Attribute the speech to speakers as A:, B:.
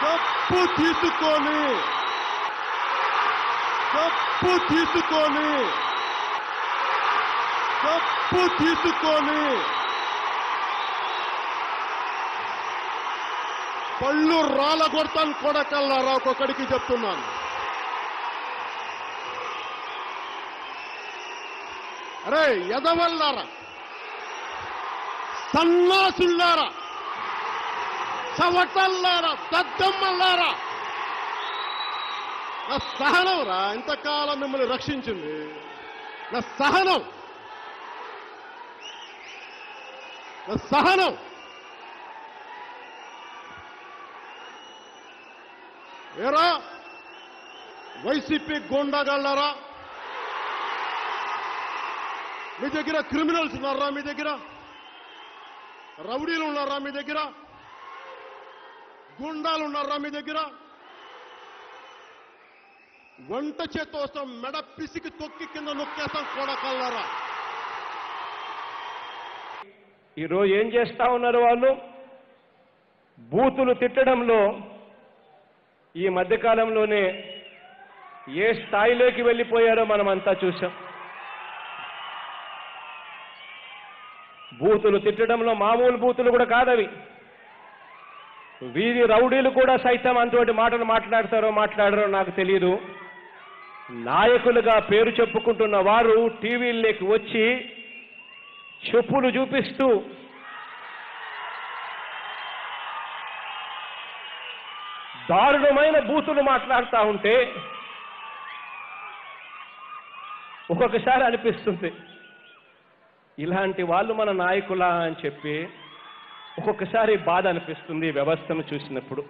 A: Cup తీసుకొని పళ్ళు రాలగొడతాను కొడకల్లారా. ఒక్కొక్కడికి చెప్తున్నాను. అరే ఎదవల్లారా, సన్నాసుల్లారా, చవటల్లారా, దద్దమ్మల్లారా, నా సహనం రా ఇంతకాలం మిమ్మల్ని రక్షించింది. నా సహనం ఏరా వైసీపీ గోండాగాళ్ళారా, మీ దగ్గర క్రిమినల్స్ ఉన్నారా? మీ దగ్గర రౌడీలు ఉన్నారా? మీ దగ్గర గుండాలు ఉన్నారా? మీ దగ్గర వంట చేత్తో వస్తాం, మెడ పిసికి తొక్కి కింద నొక్కేస్తాం కొడకల్లారా.
B: ఈరోజు ఏం చేస్తా ఉన్నారు వాళ్ళు? బూతులు తిట్టడంలో ఈ మధ్యకాలంలోనే ఏ స్థాయిలోకి వెళ్ళిపోయారో మనమంతా చూసాం. బూతులు తిట్టడంలో మామూలు బూతులు కూడా కాదవి. వీధి రౌడీలు కూడా సైతం అంతటి మాటలు మాట్లాడరో నాకు తెలియదు. నాయకులుగా పేరు చెప్పుకుంటున్న వారు టీవీల్లోకి వచ్చి చెప్పులు చూపిస్తూ దారుణమైన బూతులు మాట్లాడుతూ ఉంటే ఒక్కొక్కసారి అనిపిస్తుంది, ఇలాంటి వాళ్ళు మన నాయకులా అని చెప్పి ఒక్కొక్కసారి బాధ అనిపిస్తుంది వ్యవస్థను చూసినప్పుడు.